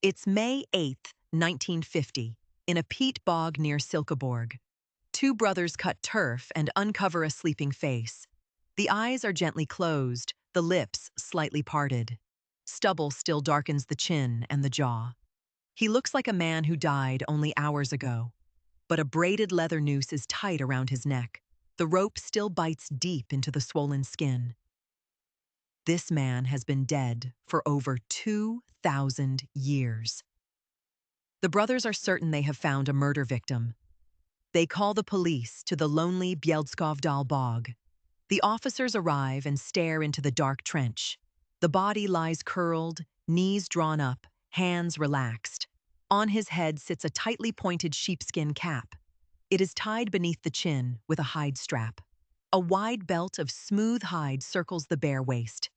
It's May 8th, 1950, in a peat bog near Silkeborg. Two brothers cut turf and uncover a sleeping face. The eyes are gently closed, the lips slightly parted. Stubble still darkens the chin and the jaw. He looks like a man who died only hours ago. But a braided leather noose is tight around his neck. The rope still bites deep into the swollen skin. This man has been dead for over 2,000 years. The brothers are certain they have found a murder victim. They call the police to the lonely Bjældskovdal Bog. The officers arrive and stare into the dark trench. The body lies curled, knees drawn up, hands relaxed. On his head sits a tightly pointed sheepskin cap. It is tied beneath the chin with a hide strap. A wide belt of smooth hide circles the bare waist.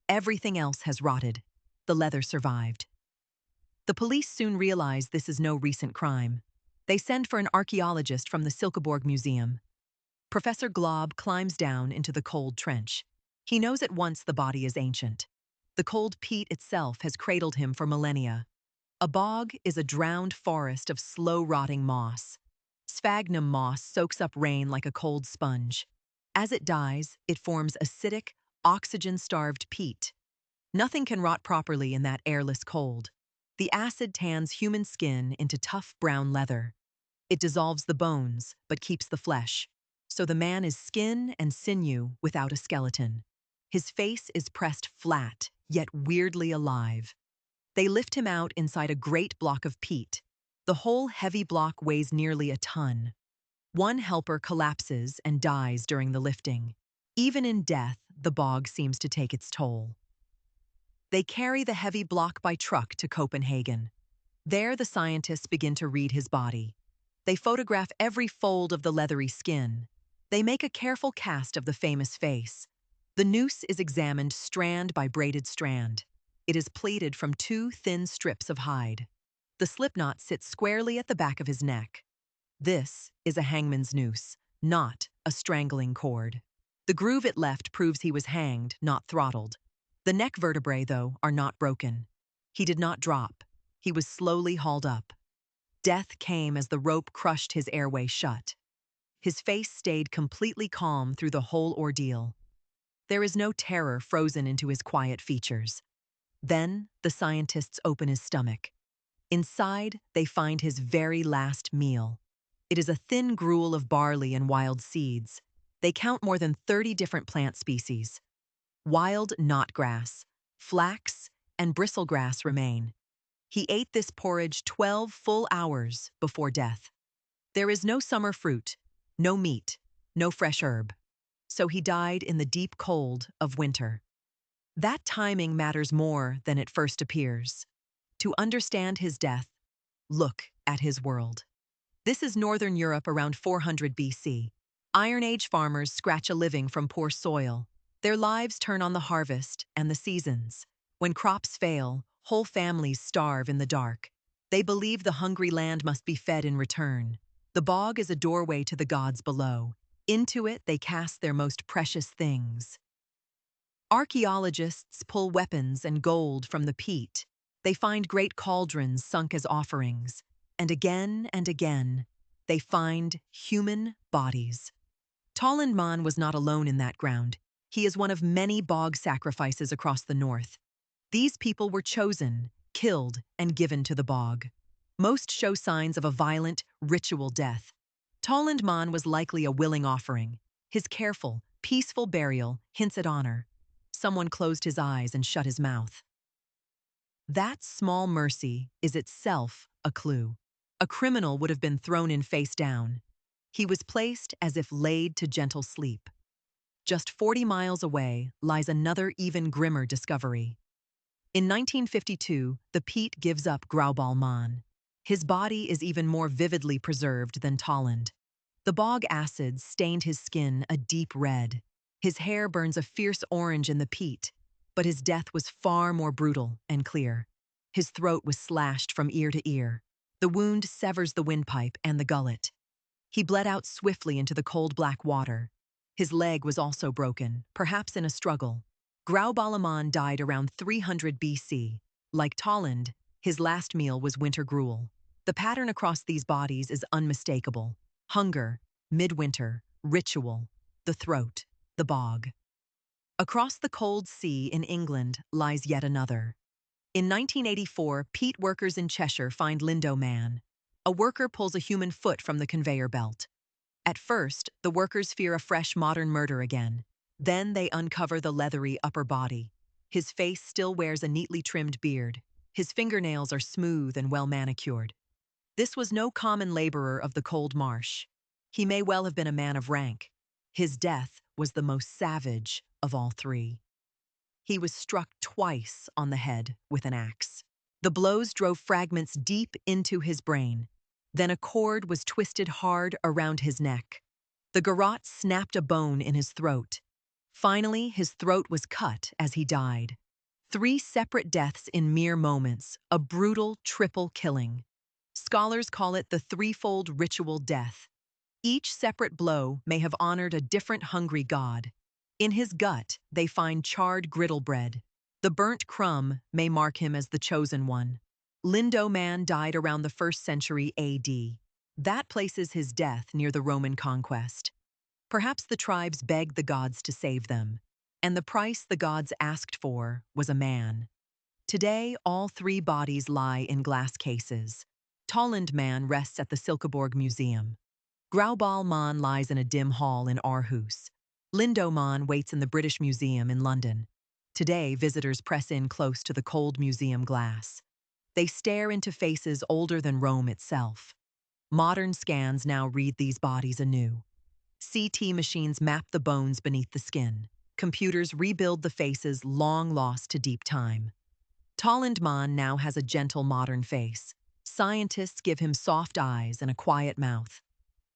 Everything else has rotted. The leather survived. The police soon realize this is no recent crime. They send for an archaeologist from the Silkeborg Museum. Professor Glob climbs down into the cold trench. He knows at once the body is ancient. The cold peat itself has cradled him for millennia. A bog is a drowned forest of slow-rotting moss. Sphagnum moss soaks up rain like a cold sponge. As it dies, it forms acidic, oxygen-starved peat. Nothing can rot properly in that airless cold. The acid tans human skin into tough brown leather. It dissolves the bones, but keeps the flesh. So the man is skin and sinew without a skeleton. His face is pressed flat, yet weirdly alive. They lift him out inside a great block of peat. The whole heavy block weighs nearly a ton. One helper collapses and dies during the lifting. Even in death, the bog seems to take its toll. They carry the heavy block by truck to Copenhagen. There, the scientists begin to read his body. They photograph every fold of the leathery skin. They make a careful cast of the famous face. The noose is examined strand by braided strand. It is plaited from two thin strips of hide. The slipknot sits squarely at the back of his neck. This is a hangman's noose, not a strangling cord. The groove it left proves he was hanged, not throttled. The neck vertebrae, though, are not broken. He did not drop. He was slowly hauled up. Death came as the rope crushed his airway shut. His face stayed completely calm through the whole ordeal. There is no terror frozen into his quiet features. Then, the scientists open his stomach. Inside, they find his very last meal. It is a thin gruel of barley and wild seeds. They count more than 30 different plant species. Wild knotgrass, flax, and bristlegrass remain. He ate this porridge 12 full hours before death. There is no summer fruit, no meat, no fresh herb. So he died in the deep cold of winter. That timing matters more than it first appears. To understand his death, look at his world. This is Northern Europe around 400 BC. Iron Age farmers scratch a living from poor soil. Their lives turn on the harvest and the seasons. When crops fail, whole families starve in the dark. They believe the hungry land must be fed in return. The bog is a doorway to the gods below. Into it, they cast their most precious things. Archaeologists pull weapons and gold from the peat. They find great cauldrons sunk as offerings. And again, they find human bodies. Tollund Man was not alone in that ground. He is one of many bog sacrifices across the north. These people were chosen, killed, and given to the bog. Most show signs of a violent, ritual death. Tollund Man was likely a willing offering. His careful, peaceful burial hints at honor. Someone closed his eyes and shut his mouth. That small mercy is itself a clue. A criminal would have been thrown in face down. He was placed as if laid to gentle sleep. Just 40 miles away lies another even grimmer discovery. In 1952, the peat gives up Old Man. His body is even more vividly preserved than Tollund. The bog acids stained his skin a deep red. His hair burns a fierce orange in the peat, but his death was far more brutal and clear. His throat was slashed from ear to ear. The wound severs the windpipe and the gullet. He bled out swiftly into the cold black water. His leg was also broken, perhaps in a struggle. Old Man died around 300 BC. Like Tollund, His last meal was winter gruel. The pattern across these bodies is unmistakable. Hunger, midwinter, ritual, the throat, the bog. Across the cold sea in England lies yet another. In 1984, peat workers in Cheshire find Old Man. A worker pulls a human foot from the conveyor belt. At first, the workers fear a fresh modern murder again. Then they uncover the leathery upper body. His face still wears a neatly trimmed beard. His fingernails are smooth and well manicured. This was no common laborer of the cold marsh. He may well have been a man of rank. His death was the most savage of all three. He was struck twice on the head with an axe. The blows drove fragments deep into his brain. Then a cord was twisted hard around his neck. The garrote snapped a bone in his throat. Finally, his throat was cut as he died. 3 separate deaths in mere moments, a brutal triple killing. Scholars call it the threefold ritual death. Each separate blow may have honored a different hungry god. In his gut, they find charred griddle bread. The burnt crumb may mark him as the chosen one. Old Man died around the 1st century AD. That places his death near the Roman conquest. Perhaps the tribes begged the gods to save them, and the price the gods asked for was a man. Today, all 3 bodies lie in glass cases. Tollund Man rests at the Silkeborg Museum. Tollund Man lies in a dim hall in Aarhus. Old Man waits in the British Museum in London. Today, visitors press in close to the cold museum glass. They stare into faces older than Rome itself. Modern scans now read these bodies anew. CT machines map the bones beneath the skin. Computers rebuild the faces long lost to deep time. Tollund Man now has a gentle modern face. Scientists give him soft eyes and a quiet mouth.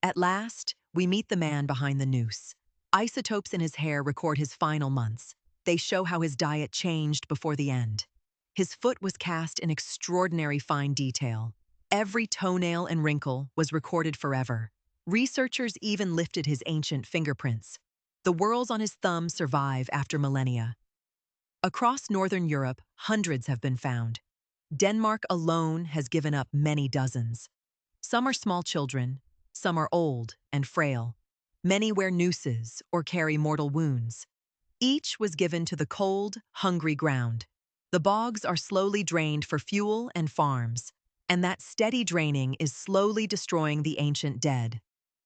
At last, we meet the man behind the noose. Isotopes in his hair record his final months. They show how his diet changed before the end. His foot was cast in extraordinary fine detail. Every toenail and wrinkle was recorded forever. Researchers even lifted his ancient fingerprints. The whorls on his thumb survive after millennia. Across northern Europe, hundreds have been found. Denmark alone has given up many dozens. Some are small children, some are old and frail. Many wear nooses or carry mortal wounds. Each was given to the cold, hungry ground. The bogs are slowly drained for fuel and farms, and that steady draining is slowly destroying the ancient dead.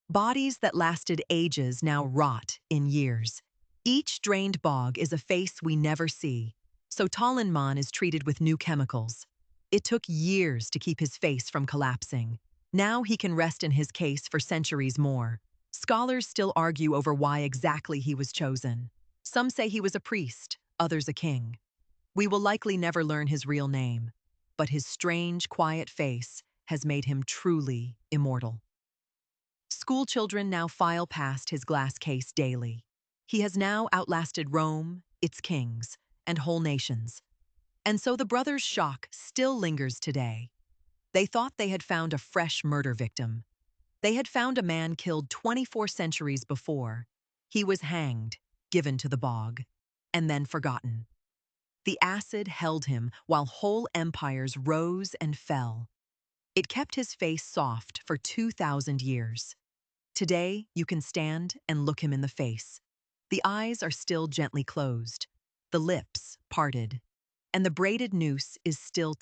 Bodies that lasted ages now rot in years. Each drained bog is a face we never see, so Tollund Man is treated with new chemicals. It took years to keep his face from collapsing. Now he can rest in his case for centuries more. Scholars still argue over why exactly he was chosen. Some say he was a priest, others a king. We will likely never learn his real name, but his strange, quiet face has made him truly immortal. School children now file past his glass case daily. He has now outlasted Rome, its kings, and whole nations. And so the brothers' shock still lingers today. They thought they had found a fresh murder victim. They had found a man killed 24 centuries before. He was hanged, given to the bog, and then forgotten. The acid held him while whole empires rose and fell. It kept his face soft for 2,000 years. Today, you can stand and look him in the face. The eyes are still gently closed, the lips parted, and the braided noose is still